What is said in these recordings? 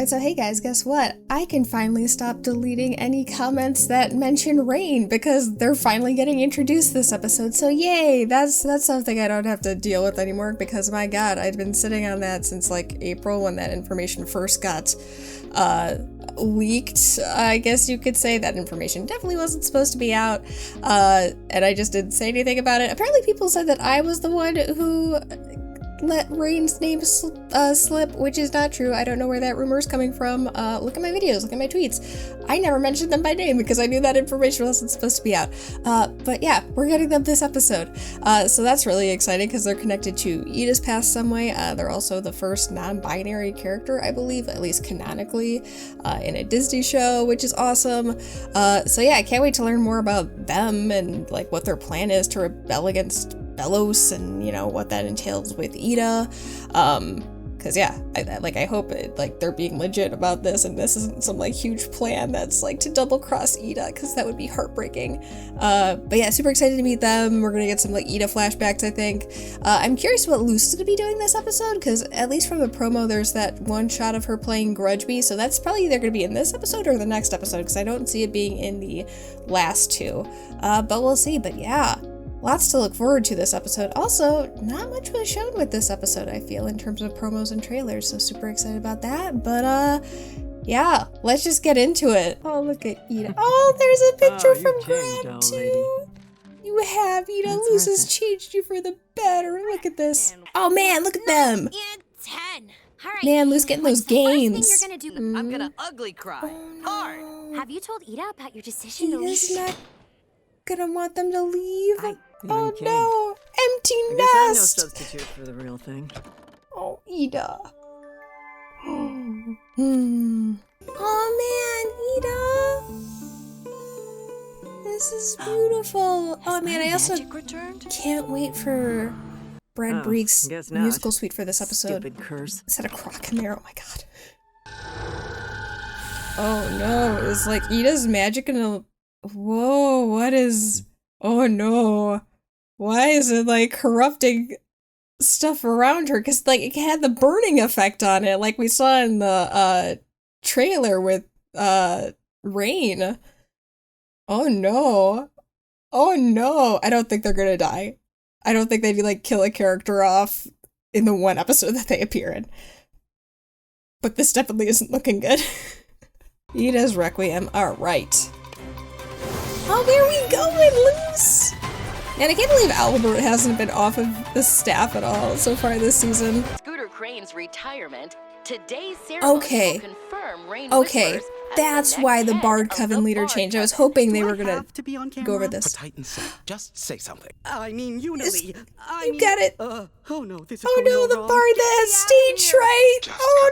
So hey guys, guess what? I can finally stop deleting any comments that mention Raine because they're finally getting introduced this episode. So yay! That's something I don't have to deal with anymore because my god, I'd been sitting on that since like April when that information first got leaked. I guess you could say that information definitely wasn't supposed to be out, and I just didn't say anything about it. Apparently people said that I was the one who let Raine's name slip, which is not true. I don't know where that rumor is coming from. Look at my videos, look at my tweets. I never mentioned them by name because I knew that information wasn't supposed to be out. But yeah, we're getting them this episode. So that's really exciting because they're connected to Ida's past some way. They're also the first non-binary character, I believe, at least canonically, in a Disney show, which is awesome. So yeah, I can't wait to learn more about them and like what their plan is to rebel against Belos and, you know, what that entails with Ida. Cause yeah, I hope they're being legit about this and this isn't some like huge plan that's like to double cross Ida, cause that would be heartbreaking. But yeah, super excited to meet them. We're gonna get some like Ida flashbacks, I think. I'm curious what Luce is gonna be doing this episode, cause at least from the promo, there's that one shot of her playing Grudge Me, so that's probably either gonna be in this episode or the next episode, cause I don't see it being in the last two. But we'll see, but yeah. Lots to look forward to this episode. Also, not much was shown with this episode, I feel, in terms of promos and trailers, so super excited about that. But, yeah, let's just get into it. Oh, look at Ida. Oh, there's a picture from Grab, too. Lady. You have, Ida. Luce has changed you for the better. Look at this. Oh, man, look at them. Yeah, 10. All right, man, Luce getting those gains. First thing you're gonna do? I'm gonna ugly cry. Hard. Have you told Ida about your decision to leave? Ida's not gonna want them to leave. Oh King. no! Empty I guess I'm no nest! substitute for the real thing. Oh, Ida. Oh man, Ida! This is beautiful. Oh man, I also can't wait for Brad Breek's musical suite for this episode. Stupid curse. Is that a croc in there? Oh my god. Oh no, is like Ida's magic gonna... Whoa, what is... Oh no. Why is it like corrupting stuff around her? Because like it had the burning effect on it, like we saw in the trailer with Raine. Oh no. Oh no. I don't think they're gonna die. I don't think they'd like kill a character off in the one episode that they appear in. But this definitely isn't looking good. Ida's Requiem. Alright. Oh, there we go, Luce! And I can't believe Albert hasn't been off of the staff at all so far this season. Scooter Crane's retirement. Today's ceremony will confirm Raine Whispers that's why the Bard Coven leader changed. I was hoping they were gonna go over this. Just say something. I mean, you got it. Oh no, this is oh no, the wrong. Bard that has stage fright. Oh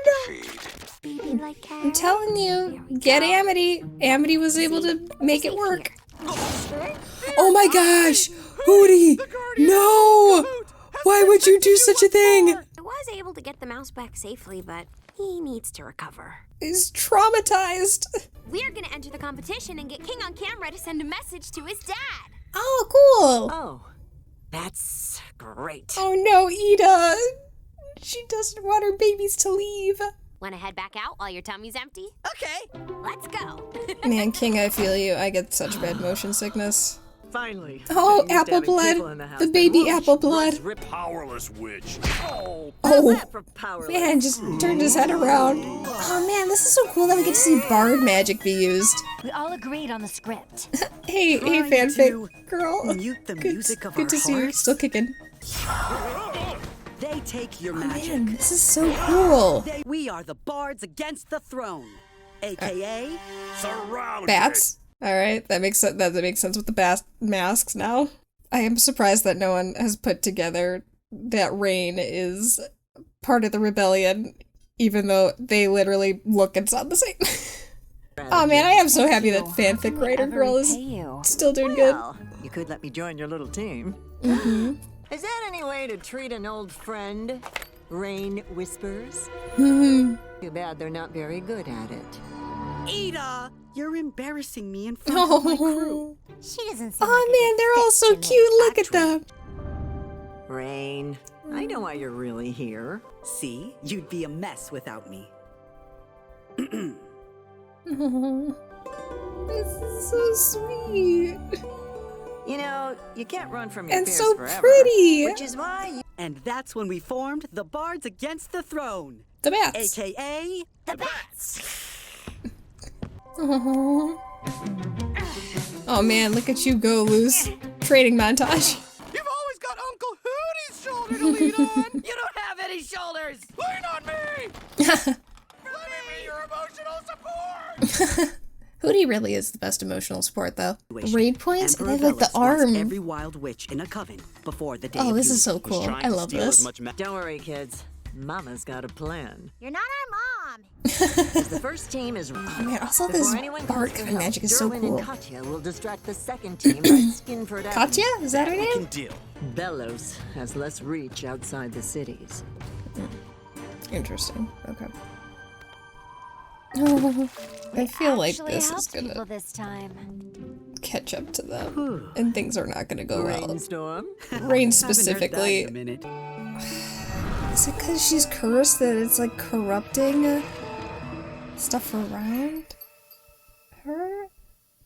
no. I'm telling you, get Amity. Amity was able to make it work. Oh my gosh! Hootie! No! Why would you do such a thing? I was able to get the mouse back safely, but he needs to recover. He's traumatized. We're gonna enter the competition and get King on camera to send a message to his dad. Oh, cool. Oh, that's great. Oh no, Ida. She doesn't want her babies to leave. Wanna head back out while your tummy's empty? Okay. Let's go. Man, King, I feel you. I get such bad motion sickness. Finally. Oh, apple blood. The baby apple blood. Powerless witch. Oh, Powerless? Man, just turned his head around. Oh man, this is so cool that we get to see Bard magic be used. We all agreed on the script. hey, fanfic girl. Mute the music of good to see you still kicking. They take your magic. Man, this is so cool. We are the Bards against the throne, aka Bats. All right, that makes sense. That makes sense with the masks now. I am surprised that no one has put together that Raine is part of the rebellion, even though they literally look and sound the same. Oh man, I am so happy that fanfic writer girl is still doing good. You could let me join your little team. Mm-hmm. Is that any way to treat an old friend? Raine Whispers? Mm-hmm. Too bad they're not very good at it. Ida, you're embarrassing me in front of my crew. She doesn't seem man, they're all so cute. Look at them. Raine, I know why you're really here. See, you'd be a mess without me. Oh, this is so sweet. You know, you can't run from your And fears so forever, pretty. which is why you... And that's when we formed the Bards Against the Throne. The bats. AKA The bats! Oh. Oh man, look at you go, Luce. Training montage. You've always got Uncle Hooty's shoulder to lean on. You don't have any shoulders! Lean on me. Let me be your emotional support. Hooty really is the best emotional support, though. Raid points? They have like the arm. Every wild witch in a coven before the day Oh, of this is doom. so cool. I love this. Don't worry, kids. Mama's got a plan. You're not our mom. If the first team is Oh man, also this Bard Coven magic is so Derwin cool. and Katya will distract the second team by skin for it out. Katya? Is that her name? Deal. Belos has less reach outside the cities. Interesting. Okay. Oh, I feel like Actually this is helped people gonna this time. catch up to them, and things are not gonna go well. Rainstorm. Rain Haven't heard that specifically. in a minute. Is it because she's cursed that it's like corrupting stuff around her?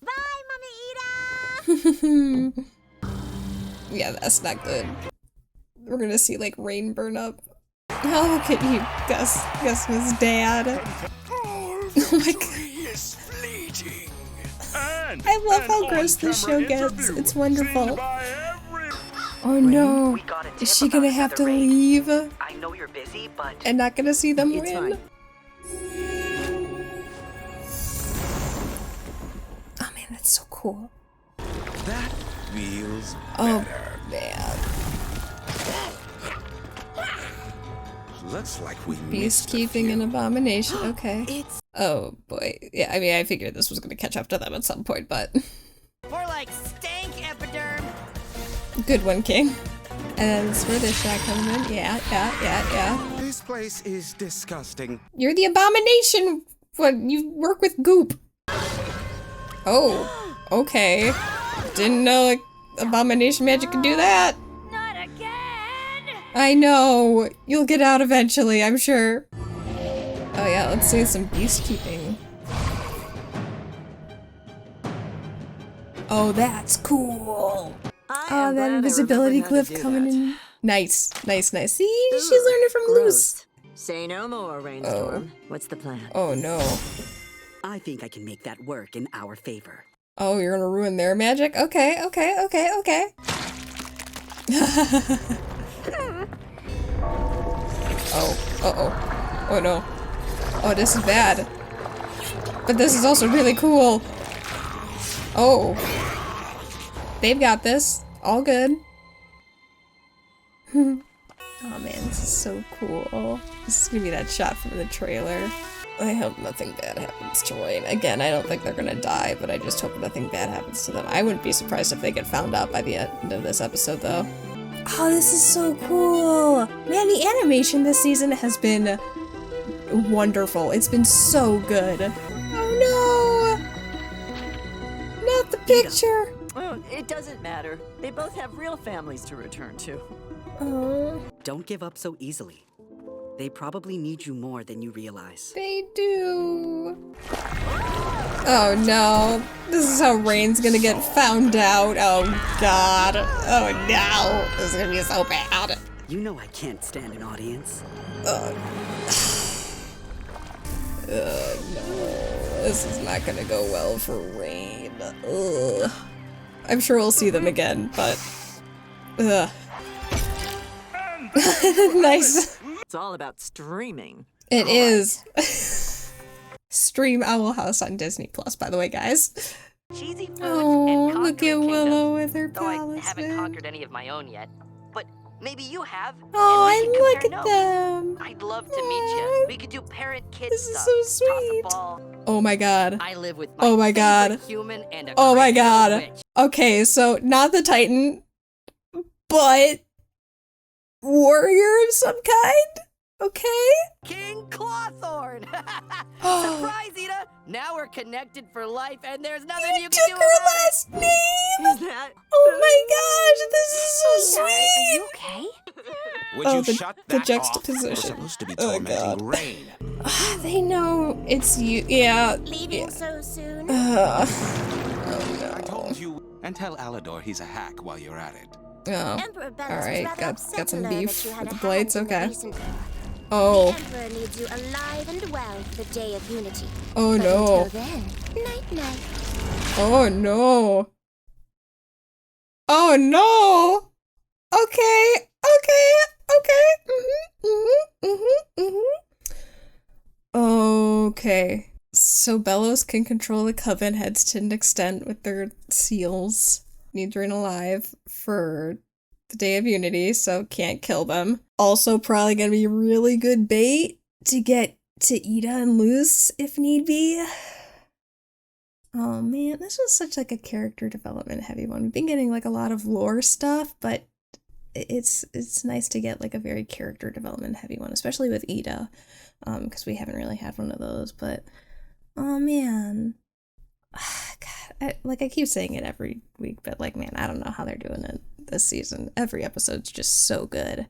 Bye, Mama Ida. Yeah, that's not good. We're gonna see like Rain burn up. Oh, look at you, Gus. Gus was dad. Oh my god. Is fleeting. I love how gross this show gets. It's wonderful. Oh no. Is she gonna have to leave? I know you're busy, but And not gonna see them It's win? fine. Oh man, that's so cool. That feels Oh better. man. Looks like we missed a Beastkeeping few. and Abomination. Okay. Oh boy. Yeah, I mean, I figured this was gonna catch up to them at some point, but More like stank epiderm. good one, King. And that's where this shot comes in. Yeah. This place is disgusting. You're the Abomination. What? You work with goop. Oh. Okay. Didn't know like, Abomination magic could do that. Not again. I know. You'll get out eventually, I'm sure. Oh yeah, let's see some beastkeeping. Oh, that's cool. Oh, that invisibility glyph coming in. Nice. See? She's learning from Luce. Say no more, Rainstorm. What's the plan? Oh no. I think I can make that work in our favor. Oh, you're gonna ruin their magic? Okay. Oh, uh-oh. Oh no. Oh, this is bad. But this is also really cool. Oh. They've got this. All good. Oh man, this is so cool. This is gonna be that shot from the trailer. I hope nothing bad happens to Raine. Again, I don't think they're gonna die, but I just hope nothing bad happens to them. I wouldn't be surprised if they get found out by the end of this episode, though. Oh, this is so cool! Man, the animation this season has been wonderful. It's been so good. Oh no! Not the picture! Oh, it doesn't matter. They both have real families to return to. Oh, Don't give up so easily. They probably need you more than you realize. they do. Oh no. This is how Raine's gonna get found out. Oh god. Oh no. This is gonna be so bad. You know I can't stand an audience. No. This is not gonna go well for Raine. Ugh. I'm sure we'll see them again, but... Ugh. Nice. It's all about streaming. It is. Stream Owl House on Disney Plus, by the way, guys. Cheesy foods Oh, and look at conquering Willow kingdoms. with her Though I palace. haven't conquered any of my own yet. But maybe you have. Oh, and we can look compare at notes. them. I'd love to meet you. We could do parent-kid This is stuff. so Toss sweet. a ball. Oh my god. I live with Oh my god. favorite human and a Oh my crazy little god. witch. Okay, so not the Titan, but warrior of some kind? Okay? King Clawthorne. Surprise, Ida. Now we're connected for life, and there's nothing you can Took do her about it. last name? Is that? Oh my gosh, this is so Are sweet! you okay? Would Oh, you the shut that off? juxtaposition. We're supposed to be Oh, tormenting God. Raine. They know it's you. Yeah. Leaving so soon? I told you. And tell Alador he's a hack while you're at it. Oh. Emperor Belus Alright, was rather upset got some to learn beef that you had with a the blades, hand in the okay. recent war. Oh. The Emperor needs you alive and well for the Day of Unity. Oh But no. until then, night-night. Oh no. Oh no. Okay. Okay. So Bellows can control the coven heads to an extent with their seals. Needs Raine alive for the Day of Unity, so can't kill them. Also probably gonna be really good bait to get to Ida and Luce if need be. Oh man, this was such like a character development heavy one. We've been getting like a lot of lore stuff, but it's nice to get like a very character development heavy one, especially with Ida, because we haven't really had one of those. But oh man, God, I keep saying it every week, but like man, I don't know how they're doing it this season. Every episode's just so good.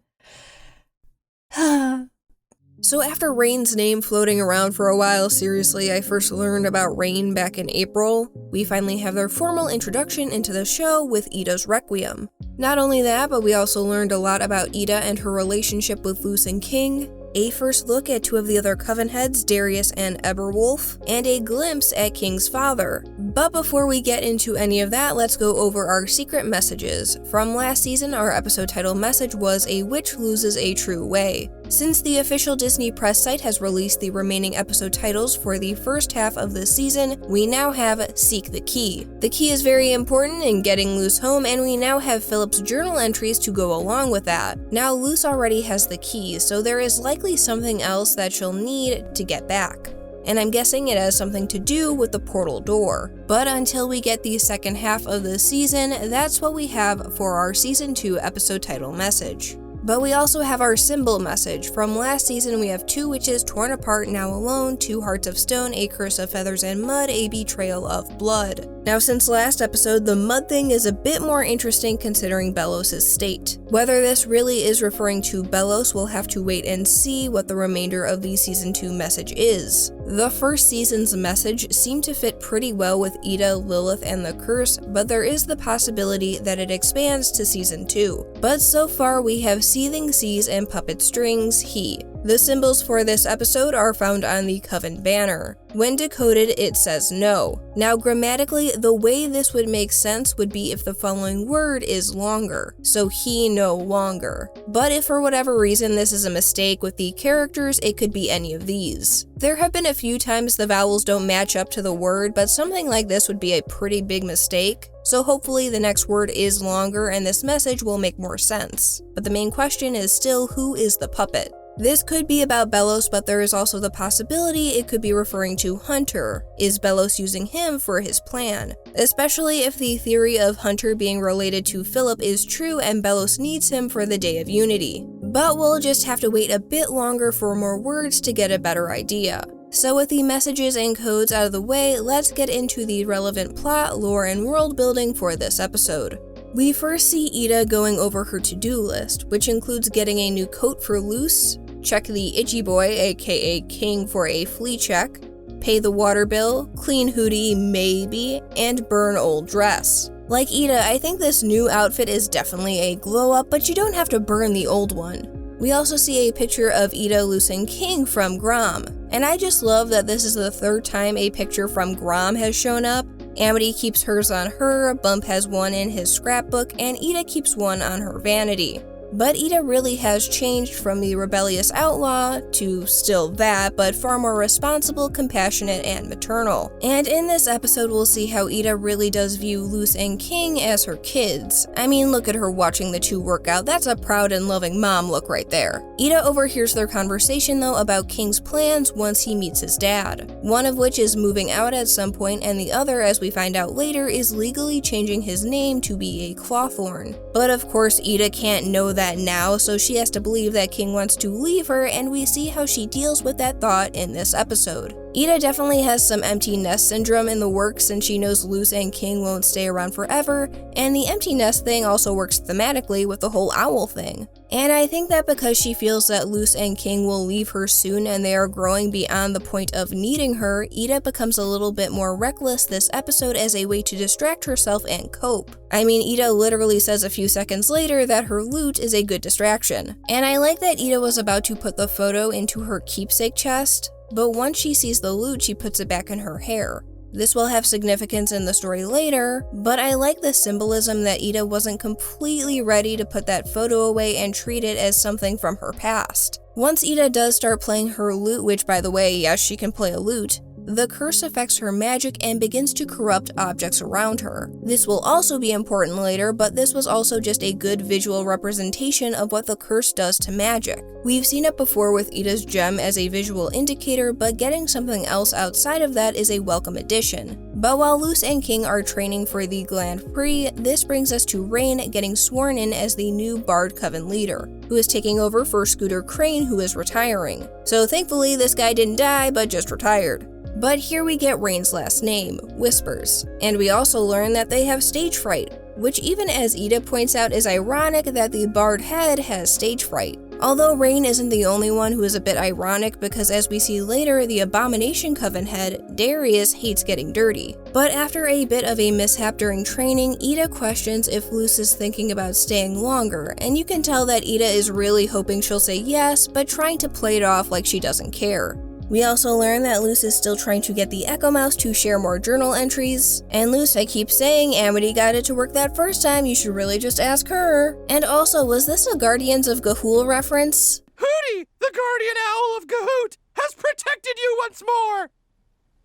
So after Raine's name floating around for a while, seriously, I first learned about Raine back in April. We finally have their formal introduction into the show with Ida's Requiem. Not only that, but we also learned a lot about Ida and her relationship with Luce and King, a first look at two of the other coven heads, Darius and Eberwolf, and a glimpse at King's father. But before we get into any of that, let's go over our secret messages. From last season, our episode title message was "A Witch Loses a True Way." Since the official Disney press site has released the remaining episode titles for the first half of the season, we now have Seek the Key. The key is very important in getting Luce home, and we now have Philip's journal entries to go along with that. Now Luce already has the key, so there is likely something else that she'll need to get back. And I'm guessing it has something to do with the portal door. But until we get the second half of the season, that's what we have for our Season 2 episode title message. But we also have our symbol message. From last season, we have two witches torn apart, now alone, 2 hearts of stone, a curse of feathers and mud, a betrayal of blood. Now since last episode, the mud thing is a bit more interesting considering Bellows' state. Whether this really is referring to Bellows, we'll have to wait and see what the remainder of the Season 2 message is. The first season's message seemed to fit pretty well with Ida, Lilith, and the curse, but there is the possibility that it expands to Season 2. But so far we have Seething Seas and Puppet Strings, he. The symbols for this episode are found on the Coven banner. When decoded, it says no. Now grammatically, the way this would make sense would be if the following word is longer, so he no longer. But if for whatever reason this is a mistake with the characters, it could be any of these. There have been a few times the vowels don't match up to the word, but something like this would be a pretty big mistake. So hopefully the next word is longer and this message will make more sense. But the main question is still, who is the puppet? This could be about Bellows, but there is also the possibility it could be referring to Hunter. Is Bellows using him for his plan? Especially if the theory of Hunter being related to Philip is true and Bellows needs him for the Day of Unity. But we'll just have to wait a bit longer for more words to get a better idea. So with the messages and codes out of the way, let's get into the relevant plot, lore, and world building for this episode. We first see Ida going over her to-do list, which includes getting a new coat for Luce, check the Itchy Boy aka King for a flea check, pay the water bill, clean hoodie maybe, and burn old dress. Like Ida, I think this new outfit is definitely a glow up, but you don't have to burn the old one. We also see a picture of Ida, Luce, and King from Grom, and I just love that this is the third time a picture from Grom has shown up. Amity keeps hers on her, Bump has one in his scrapbook, and Ida keeps one on her vanity. But Ida really has changed from the rebellious outlaw to still that, but far more responsible, compassionate, and maternal. And in this episode, we'll see how Ida really does view Luce and King as her kids. I mean, look at her watching the two work out. That's a proud and loving mom look right there. Ida overhears their conversation though about King's plans once he meets his dad. One of which is moving out at some point, and the other, as we find out later, is legally changing his name to be a Clawthorne. But of course, Ida can't know that now, so she has to believe that King wants to leave her, and we see how she deals with that thought in this episode. Ida definitely has some empty nest syndrome in the works since she knows Luce and King won't stay around forever, and the empty nest thing also works thematically with the whole owl thing. And I think that because she feels that Luce and King will leave her soon and they are growing beyond the point of needing her, Ida becomes a little bit more reckless this episode as a way to distract herself and cope. I mean, Ida literally says a few seconds later that her loot is a good distraction. And I like that Ida was about to put the photo into her keepsake chest, but once she sees the loot, she puts it back in her hair. This will have significance in the story later, but I like the symbolism that Ida wasn't completely ready to put that photo away and treat it as something from her past. Once Ida does start playing her lute, which by the way, yes, she can play a lute, the curse affects her magic and begins to corrupt objects around her. This will also be important later, but this was also just a good visual representation of what the curse does to magic. We've seen it before with Ida's gem as a visual indicator, but getting something else outside of that is a welcome addition. But while Luce and King are training for the Grand Prix, this brings us to Raine getting sworn in as the new Bard Coven leader, who is taking over for Scooter Crane, who is retiring. So thankfully this guy didn't die, but just retired. But here we get Raine's last name, Whispers, and we also learn that they have stage fright, which even as Ida points out is ironic that the Bard head has stage fright. Although Raine isn't the only one who is a bit ironic because as we see later, the Abomination Coven head, Darius, hates getting dirty. But after a bit of a mishap during training, Ida questions if Luce is thinking about staying longer, and you can tell that Ida is really hoping she'll say yes, but trying to play it off like she doesn't care. We also learn that Luce is still trying to get the Echo Mouse to share more journal entries. And Luce, I keep saying, Amity got it to work that first time, you should really just ask her. And also, was this a Guardians of Ga'Hoole reference? Hooty, the guardian owl of Gahoot, has protected you once more!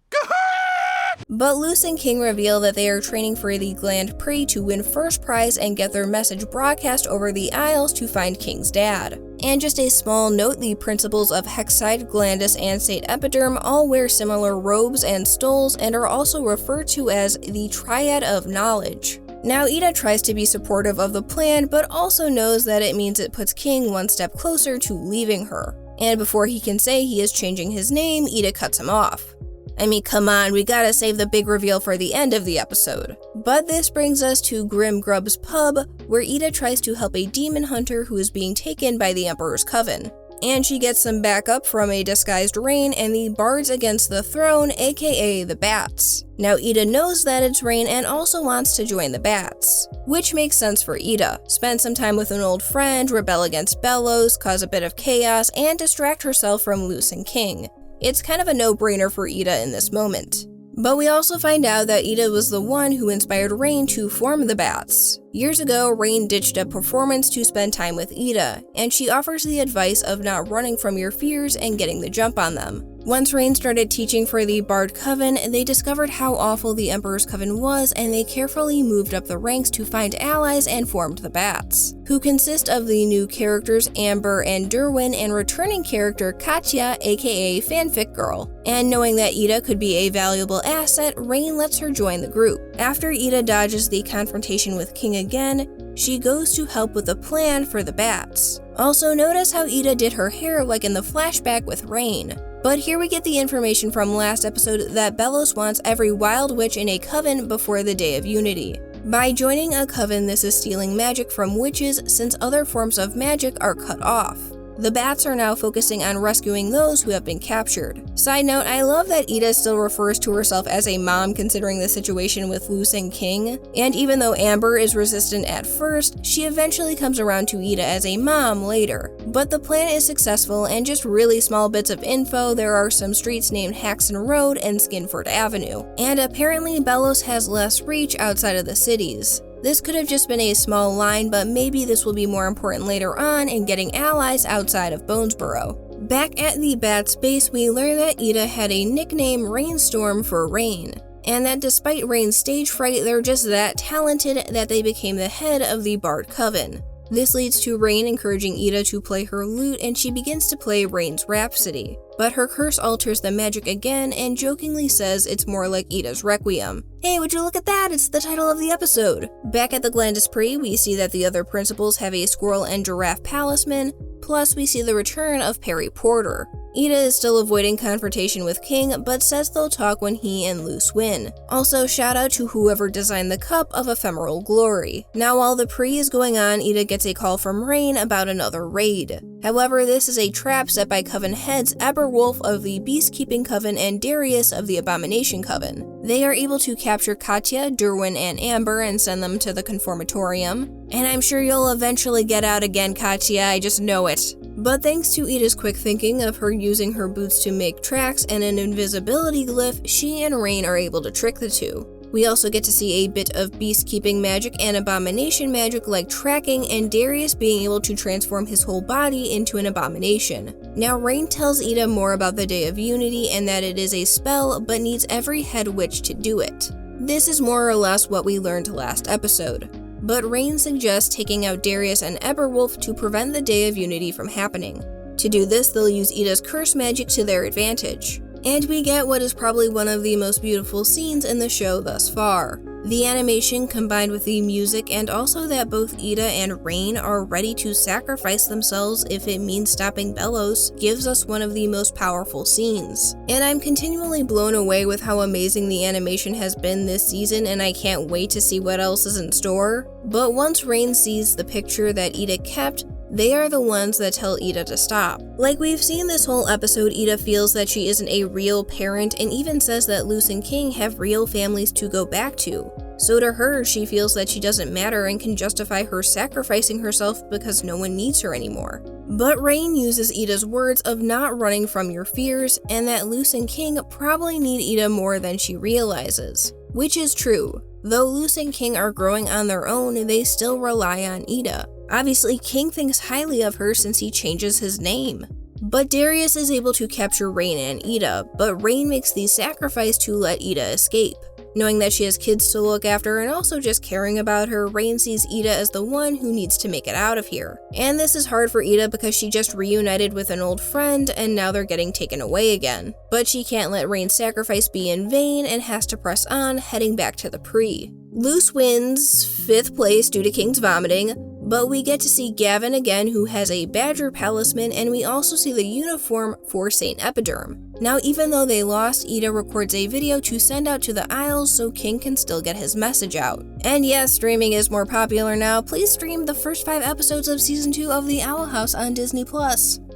Gahoot! But Luce and King reveal that they are training for the Grand Prix to win first prize and get their message broadcast over the Isles to find King's dad. And just a small note, the principals of Hexside, Glandus, and St. Epiderm all wear similar robes and stoles and are also referred to as the Triad of Knowledge. Now Ida tries to be supportive of the plan, but also knows that it means it puts King one step closer to leaving her. And before he can say he is changing his name, Ida cuts him off. I mean, come on, we gotta save the big reveal for the end of the episode. But this brings us to Grim Grub's pub, where Ida tries to help a demon hunter who is being taken by the Emperor's Coven. And she gets some backup from a disguised Raine and the Bards against the throne, aka the Bats. Now Ida knows that it's Raine and also wants to join the Bats, which makes sense for Ida. Spend some time with an old friend, rebel against Bellows, cause a bit of chaos, and distract herself from Luce and King. It's kind of a no-brainer for Ida in this moment. But we also find out that Ida was the one who inspired Raine to form the Bats. Years ago, Raine ditched a performance to spend time with Ida, and she offers the advice of not running from your fears and getting the jump on them. Once Raine started teaching for the Bard Coven, they discovered how awful the Emperor's Coven was, and they carefully moved up the ranks to find allies and formed the Bats, who consist of the new characters Amber and Derwin and returning character Katya, aka Fanfic Girl. And knowing that Ida could be a valuable asset, Raine lets her join the group. After Ida dodges the confrontation with King again, she goes to help with the plan for the Bats. Also notice how Ida did her hair like in the flashback with Raine. But here we get the information from last episode that Bellows wants every wild witch in a coven before the Day of Unity. By joining a coven, this is stealing magic from witches since other forms of magic are cut off. The Bats are now focusing on rescuing those who have been captured. Side note, I love that Ida still refers to herself as a mom considering the situation with Luce and King, and even though Amber is resistant at first, she eventually comes around to Ida as a mom later. But the plan is successful, and just really small bits of info, there are some streets named Haxon Road and Skinford Avenue, and apparently Bellows has less reach outside of the cities. This could have just been a small line, but maybe this will be more important later on in getting allies outside of Bonesborough. Back at the Bats base, we learn that Ida had a nickname Rainstorm for Raine, and that despite Raine's stage fright, they're just that talented that they became the head of the Bard Coven. This leads to Raine encouraging Ida to play her lute, and she begins to play Raine's Rhapsody. But her curse alters the magic again and jokingly says it's more like Ida's Requiem. Hey, would you look at that? It's the title of the episode. Back at the Glandus Prix, we see that the other principals have a squirrel and giraffe palisman, plus we see the return of Perry Porter. Ida is still avoiding confrontation with King, but says they'll talk when he and Luce win. Also, shout out to whoever designed the Cup of Ephemeral Glory. Now, while the pre is going on, Ida gets a call from Raine about another raid. However, this is a trap set by Coven heads Eberwolf of the Beastkeeping Coven and Darius of the Abomination Coven. They are able to capture Katya, Derwin, and Amber and send them to the Conformatorium. And I'm sure you'll eventually get out again, Katya, I just know it. But thanks to Ida's quick thinking of her using her boots to make tracks and an invisibility glyph, she and Raine are able to trick the two. We also get to see a bit of beastkeeping magic and abomination magic like tracking, and Darius being able to transform his whole body into an abomination. Now Raine tells Ida more about the Day of Unity and that it is a spell but needs every head witch to do it. This is more or less what we learned last episode. But Raine suggests taking out Darius and Eberwolf to prevent the Day of Unity from happening. To do this, they'll use Ida's curse magic to their advantage. And we get what is probably one of the most beautiful scenes in the show thus far. The animation combined with the music, and also that both Ida and Raine are ready to sacrifice themselves if it means stopping Bellows, gives us one of the most powerful scenes. And I'm continually blown away with how amazing the animation has been this season, and I can't wait to see what else is in store. But once Raine sees the picture that Ida kept, they are the ones that tell Ida to stop. Like we've seen this whole episode, Ida feels that she isn't a real parent and even says that Luce and King have real families to go back to. So to her, she feels that she doesn't matter and can justify her sacrificing herself because no one needs her anymore. But Raine uses Ida's words of not running from your fears and that Luce and King probably need Ida more than she realizes. Which is true. Though Luce and King are growing on their own, they still rely on Ida. Obviously, King thinks highly of her since he changes his name. But Darius is able to capture Raine and Ida, but Raine makes the sacrifice to let Ida escape. Knowing that she has kids to look after and also just caring about her, Raine sees Ida as the one who needs to make it out of here. And this is hard for Ida because she just reunited with an old friend and now they're getting taken away again. But she can't let Raine's sacrifice be in vain and has to press on, heading back to the pre. Luce wins 5th place due to King's vomiting, but we get to see Gavin again, who has a badger talisman, and we also see the uniform for St. Epiderm. Now, even though they lost, Ida records a video to send out to the Isles so King can still get his message out. And yes, streaming is more popular now. Please stream the first 5 episodes of Season 2 of The Owl House on Disney+.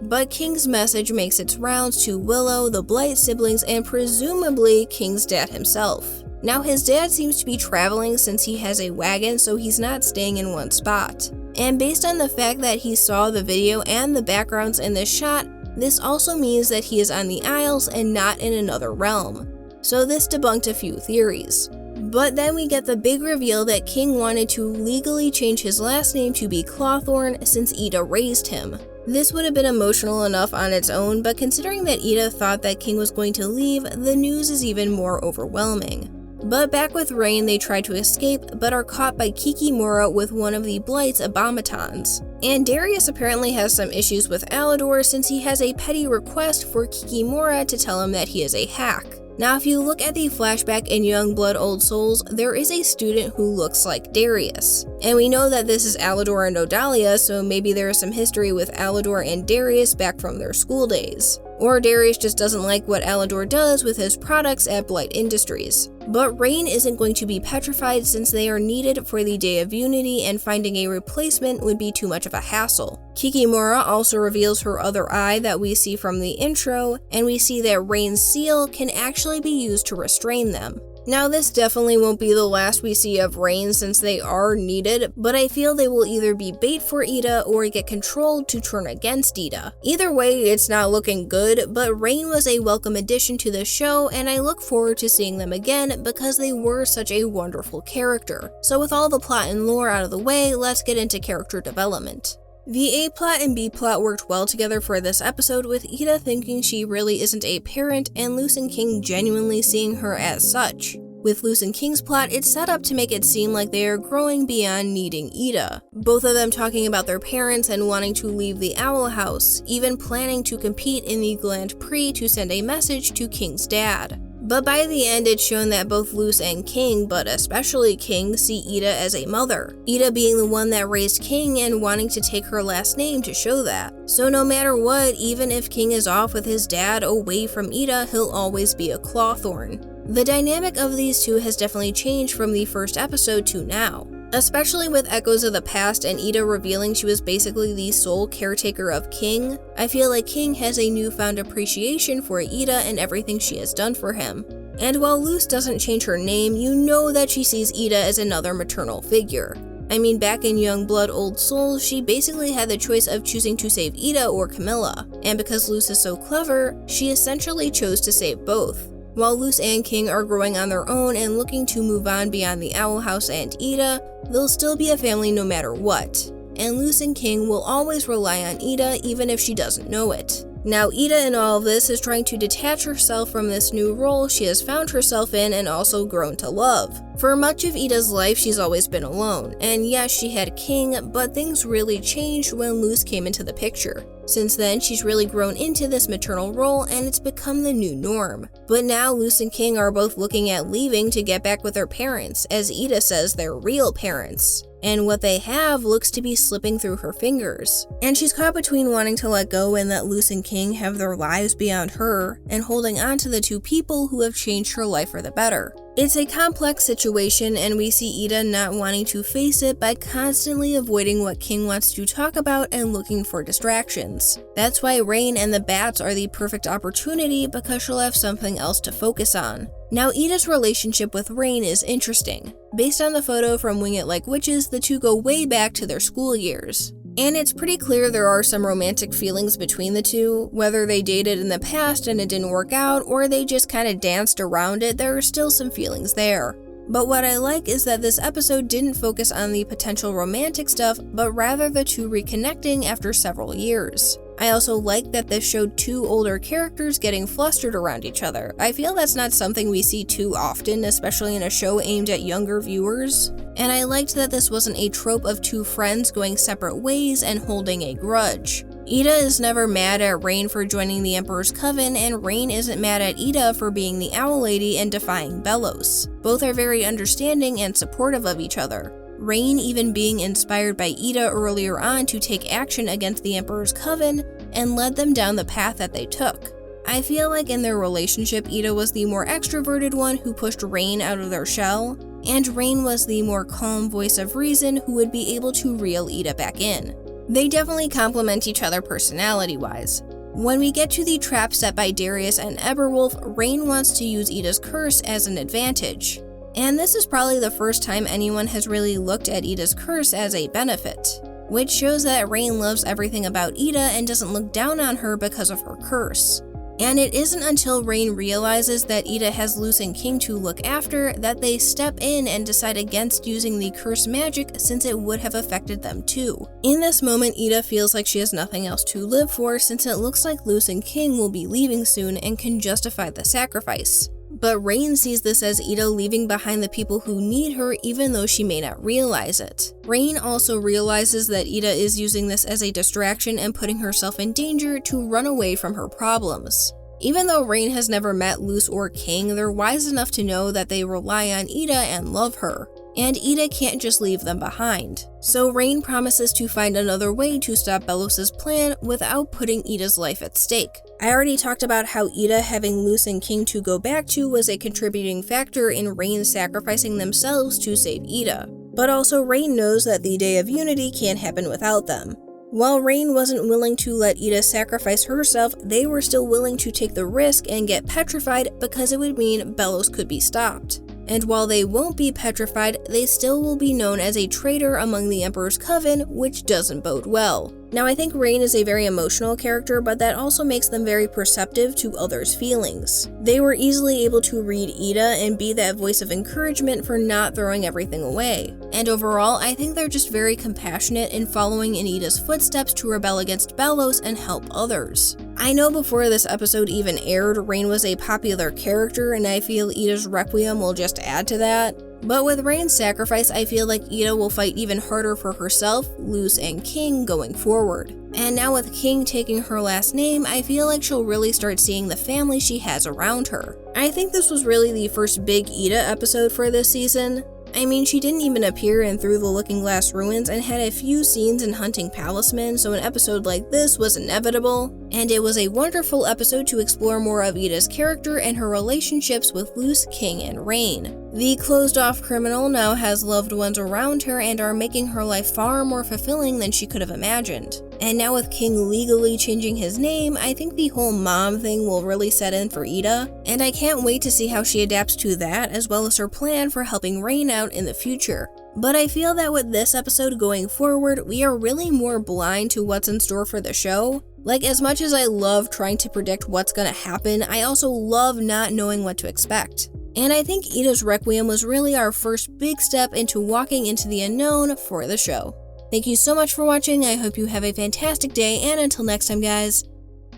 But King's message makes its rounds to Willow, the Blight siblings, and presumably King's dad himself. Now, his dad seems to be traveling since he has a wagon, so he's not staying in one spot. And based on the fact that he saw the video and the backgrounds in this shot, this also means that he is on the Isles and not in another realm. So this debunked a few theories. But then we get the big reveal that King wanted to legally change his last name to be Clawthorne since Ida raised him. This would have been emotional enough on its own, but considering that Ida thought that King was going to leave, the news is even more overwhelming. But back with Raine, they try to escape, but are caught by Kikimora with one of the Blight's abomatons. And Darius apparently has some issues with Alador since he has a petty request for Kikimora to tell him that he is a hack. Now, if you look at the flashback in Youngblood Old Souls, there is a student who looks like Darius. And we know that this is Alador and Odalia, so maybe there is some history with Alador and Darius back from their school days. Or Darius just doesn't like what Alador does with his products at Blight Industries. But Raine isn't going to be petrified since they are needed for the Day of Unity, and finding a replacement would be too much of a hassle. Kikimora also reveals her other eye that we see from the intro, and we see that Raine's seal can actually be used to restrain them. Now, this definitely won't be the last we see of Raine since they are needed, but I feel they will either be bait for Ida or get controlled to turn against Ida. Either way, it's not looking good, but Raine was a welcome addition to the show, and I look forward to seeing them again because they were such a wonderful character. So with all the plot and lore out of the way, let's get into character development. The A-plot and B-plot worked well together for this episode, with Ida thinking she really isn't a parent and Luce and King genuinely seeing her as such. With Luce and King's plot, it's set up to make it seem like they are growing beyond needing Ida. Both of them talking about their parents and wanting to leave the Owl House, even planning to compete in the Grand Prix to send a message to King's dad. But by the end, it's shown that both Luce and King, but especially King, see Ida as a mother. Ida being the one that raised King and wanting to take her last name to show that. So no matter what, even if King is off with his dad away from Ida, he'll always be a Clawthorne. The dynamic of these two has definitely changed from the first episode to now. Especially with echoes of the past and Ida revealing she was basically the sole caretaker of King, I feel like King has a newfound appreciation for Ida and everything she has done for him. And while Luce doesn't change her name, you know that she sees Ida as another maternal figure. I mean, back in Young Blood Old Souls, she basically had the choice of choosing to save Ida or Camilla, and because Luce is so clever, she essentially chose to save both. While Luce and King are growing on their own and looking to move on beyond the Owl House and Ida, they'll still be a family no matter what. And Luce and King will always rely on Ida even if she doesn't know it. Now Ida in all of this is trying to detach herself from this new role she has found herself in and also grown to love. For much of Ida's life she's always been alone, and yes she had King, but things really changed when Luce came into the picture. Since then she's really grown into this maternal role and it's become the new norm. But now Luce and King are both looking at leaving to get back with their parents, as Ida says their real parents. And what they have looks to be slipping through her fingers. And she's caught between wanting to let go and let Luce and King have their lives beyond her, and holding on to the two people who have changed her life for the better. It's a complex situation, and we see Ida not wanting to face it by constantly avoiding what King wants to talk about and looking for distractions. That's why Raine and the bats are the perfect opportunity, because she'll have something else to focus on. Now Ida's relationship with Raine is interesting. Based on the photo from Wing It Like Witches, the two go way back to their school years. And it's pretty clear there are some romantic feelings between the two. Whether they dated in the past and it didn't work out, or they just kind of danced around it, there are still some feelings there. But what I like is that this episode didn't focus on the potential romantic stuff, but rather the two reconnecting after several years. I also like that this showed two older characters getting flustered around each other. I feel that's not something we see too often, especially in a show aimed at younger viewers. And I liked that this wasn't a trope of two friends going separate ways and holding a grudge. Ida is never mad at Raine for joining the Emperor's Coven, and Raine isn't mad at Ida for being the Owl Lady and defying Belos. Both are very understanding and supportive of each other. Raine even being inspired by Ida earlier on to take action against the Emperor's Coven and led them down the path that they took. I feel like in their relationship, Ida was the more extroverted one who pushed Raine out of their shell, and Raine was the more calm voice of reason who would be able to reel Ida back in. They definitely complement each other personality-wise. When we get to the trap set by Darius and Eberwolf, Raine wants to use Ida's curse as an advantage. And this is probably the first time anyone has really looked at Ida's curse as a benefit, which shows that Raine loves everything about Ida and doesn't look down on her because of her curse. And it isn't until Raine realizes that Ida has Luce and King to look after that they step in and decide against using the curse magic since it would have affected them too. In this moment, Ida feels like she has nothing else to live for since it looks like Luce and King will be leaving soon and can justify the sacrifice. But Raine sees this as Ida leaving behind the people who need her even though she may not realize it. Raine also realizes that Ida is using this as a distraction and putting herself in danger to run away from her problems. Even though Raine has never met Luce or King, they're wise enough to know that they rely on Ida and love her. And Ida can't just leave them behind. So Raine promises to find another way to stop Belos' plan without putting Ida's life at stake. I already talked about how Ida having Luce and King to go back to was a contributing factor in Raine sacrificing themselves to save Ida. But also Raine knows that the Day of Unity can't happen without them. While Raine wasn't willing to let Ida sacrifice herself, they were still willing to take the risk and get petrified because it would mean Belos could be stopped. And while they won't be petrified, they still will be known as a traitor among the Emperor's Coven, which doesn't bode well. Now I think Raine is a very emotional character, but that also makes them very perceptive to others' feelings. They were easily able to read Ida and be that voice of encouragement for not throwing everything away. And overall, I think they're just very compassionate in following in Ida's footsteps to rebel against Belos and help others. I know before this episode even aired, Raine was a popular character, and I feel Ida's Requiem will just add to that. But with Raine's sacrifice, I feel like Ida will fight even harder for herself, Luce, and King going forward. And now with King taking her last name, I feel like she'll really start seeing the family she has around her. I think this was really the first big Ida episode for this season. I mean, she didn't even appear in Through the Looking Glass Ruins and had a few scenes in Hunting Palisman, so an episode like this was inevitable. And it was a wonderful episode to explore more of Ida's character and her relationships with Luce, King, and Raine. The closed-off criminal now has loved ones around her and are making her life far more fulfilling than she could have imagined. And now with King legally changing his name, I think the whole mom thing will really set in for Ida, and I can't wait to see how she adapts to that, as well as her plan for helping Raine out in the future. But I feel that with this episode going forward, we are really more blind to what's in store for the show. Like, as much as I love trying to predict what's gonna happen, I also love not knowing what to expect. And I think Ida's Requiem was really our first big step into walking into the unknown for the show. Thank you so much for watching, I hope you have a fantastic day, and until next time guys,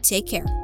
take care.